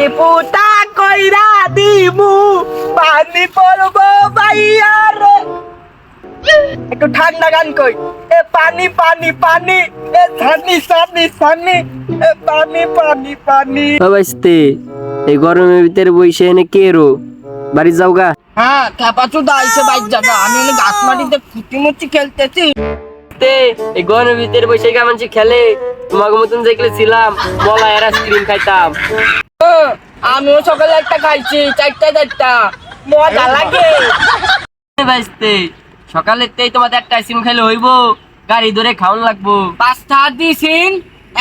পুতা কইরা দিমু পানি পড়বো ভাইয়া রে। একটু ঠান্ডা গান কই। এ পানি পানি পানি, এ সানি সানি সানি, এ পানি পানি পানি। বাবাইস্তে এই গরমের ভিতরে বইসে এনে কে রো বাড়ি যাও গা। হ্যাঁ খেপাচু দাইছে বাইক জায়গা, আমি এনে গাছ মাটিতে ফুটিমুচি খেলতেছি। এই গরমের ভিতরে বসে কেমন খেলে তোমাকে মতন যেগুলো ছিলাম বলা এর আইসক্রিম খাইতাম। আমিও সকালে একটা খাইছি, চারটা মজা লাগে। বাঁচতে সকালেতেই তোমাদের একটা আইসক্রিম খাইলে হইব, গাড়ি ধরে খাওয়ান লাগবো। 5 টাকা দিয়েছিন,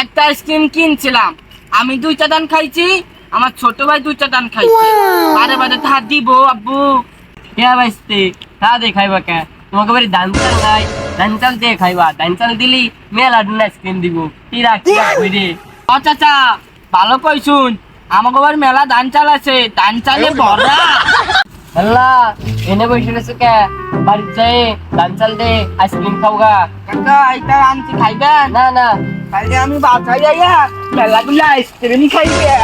একটা আইসক্রিম কিনছিলাম, আমি 2টা দান খাইছি, আমার ছোট ভাই 2টা দান খাইছে। বারে বারে তা দিব আব্বু। হ্যাঁ বাঁচতে তা দিয়ে খাইবা কে, তোমাকে বাড়ি ধান চাল নাই, ধান চাল দিয়ে খাইবা, ধান চাল দিলি মেলা দিন আইসক্রিম দিব। টিরা টিরা কইরে ও চাচা ভালো কইছুন, আমাকে বাড়ি মেলা ধান চাল আছে, ধান চালে ভরা। আল্লাহ এনে বসে গেছো কে, বাড়ি যাই ধান চাল দে আইসক্রিম খাওগা। কাকা এটা আনছি খাইবেন? না না তাহলে আমি বাসায় যাইয়া মেলাগুলো আইসক্রিম খাইবে।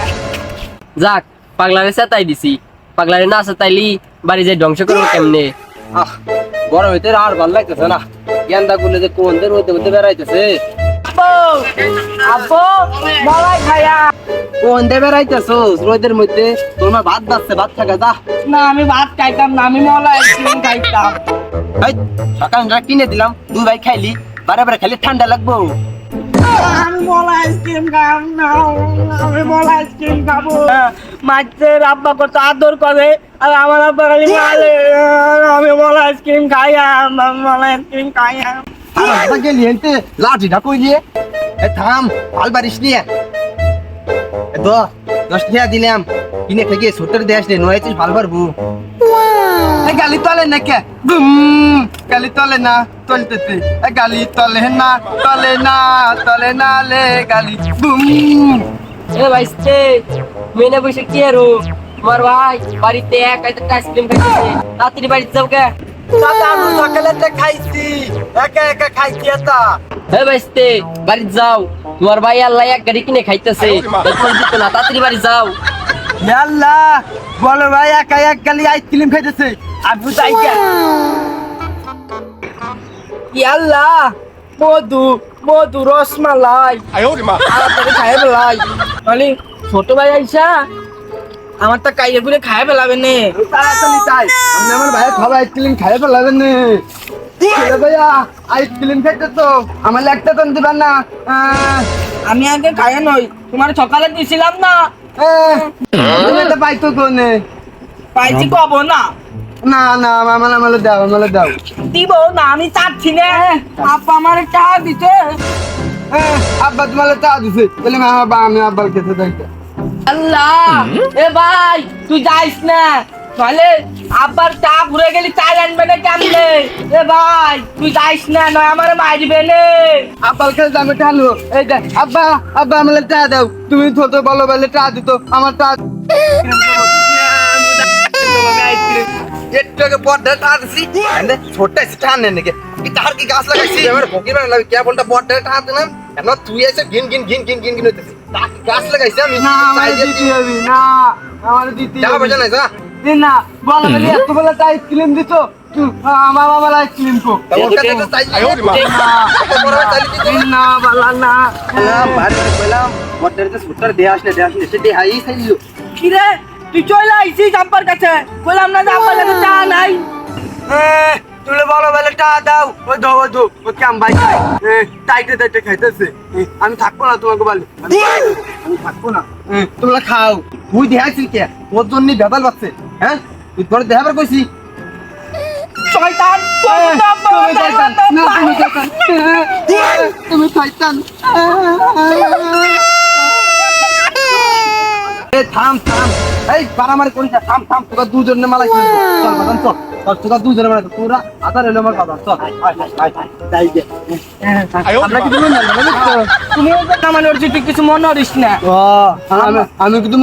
যাক পাগলারে চেতাই দিছি, পাগলারে না চেতাইলি বাড়ি যাই ধ্বংস করবো কেমনে। বড় হইতে আর ভালো লাগতেছে না, গেন্দা গুলো যে কোন দের হইতে হইতে বেড়াইতেছে। আব্বু মলাই খায়া। কোন দে বেড়াইতেছো রোদের মধ্যে, তোর মা ভাত বাচ্ছে, ভাত খাগা যা। না আমি ভাত খাইতাম না, আমি মলা আইসক্রিম খাইতাম। এই সকাল কিনে দিলাম, 2 ভাই খাইলি, বারে বারে খালি ঠান্ডা লাগবো। আমি মলা আইসক্রিম খাম না, আমি মলা আইসক্রিম খাবো। মাছের আব্বা কত আদর করে, আর আমার আব্বা খালি মারে। আমি মলা আইসক্রিম খাইয়া, মলা আইসক্রিম খাইয়া। আর গেলি এনতে লাঠিটা কই দিয়ে, এ থাম ভাল বারিস নিয়ে। এ তো 10 টাকা দিলাম, কিনে থেকে ছোটর দেশ রে নয়ছিস ভাল পারবো। এই গালি তলে না কে, বুম গালি তলে না তলতেতে, এই গালি তলে না তলে না তলে না লে গালি বুম। এ ভাইস্তে মেনে বসে কি আরো, তোমার ভাই বাড়িতে একা একটা আইসক্রিম খাইছে, রাত্রি বাড়ি যাও কে। দাদা আমি সকালে খাইছি, একা একা খাইছি এটা। হে ভাইস্তে বাড়ি যাও, তোমার ভাই আল্লাহ এক গাড়ি কিনে খাইতেছে, তোমার দিত না, তাড়াতাড়ি বাড়ি যাও। আল্লাহ বলো ভাই একা এক গালি আইসক্রিম খাইতেছে, আবু যাইগা। ইয়াল্লাহ মধু মধু রসমালাই তাড়াতাড়ি খাইয়ে ফেলাই, মানে ছোট ভাই আইসা আমার তা কাইয়ে ঘুরে খাইয়ে ফেলাবে নে। তাড়াতাড়ি চাই, আমি আমার ভাই খাবার আইসক্রিম খাইয়ে ফেলাবেন নে। ভাইয়া আইসক্রিম খাইতে তো আমার একটা তো দিবেন না। আমি আগে খাইয়ে নই, তোমার সকালে দিছিলাম না, তুমি এটা পাইতো কোনে? পাইছি কব না। না না আমার দাও, আমার দাও। দিব না, আমি চাচ্ছি না। আপা আমার টাকা দিতে। আব্বা তোমার চা দিছে, বলে আমি আব্বার কাছে যাইতে। আল্লাহ এ ভাই তুই যাইস না, তাহলে আব্বার চা ঘুরে গেলি চাই আনবে না কেমনে। এ ভাই তুই যাইস না, নয় আমার মারবে নে। আব্বার কাছে যাবে ঠালো, এই দেখ আব্বা আব্বা আমার চা দাও, তুমি ছোট বলো বলে চা দিত আমার চা। একটু বড় টানছি, ছোট টানে নাকি তার কি গাছ লাগাইছি আমার ফকির বানা লাগে, কে বলটা বড় টানতে না কেন তুই এসে গিন গিন গিন গিন গিন গিন হইতেছিস। গাছ লাগাইছি আমি, না আমার দিতে হবে না, আমার দিতে হবে। যা বাজা নাই যা দিন না, বল বলি এত বলে আইসক্রিম দিছো, আমার আমার আইসক্রিম কো ওর কাছে তো চাই। না বালা না বাড়ি কইলাম বড়টা সুটার দে আসলে সেটি হাই খাইলো। কি রে তুই চলে আইছিস আব্বার কাছে, বললাম না যে আব্বার কাছে চা নাই। তুলে বলো বলে টা দাও, ওই দো ওই কাম ভাই টাইটে খাইতেছে। আমি থাকবো না তোমাকে বলি, আমি থাকবো না, তোমরা খাও। তুই দেখাইছিস কে তোর জন্য বেদাল বাচ্ছে, হ্যাঁ তুই তোর দেখাবার কইছি। শয়তান তুমি শয়তান। থাম থাম, এই বাড়ামারি করিস না, থাম থাম, তোরা দুজনে মালাই চল বাদাম চল, তোরা দুজনে মালাই তোরা আদার এলো আমার কথা চল। আমরা কি তুমি তুমি আমার কিছু মনে করিস না। আমি কিন্তু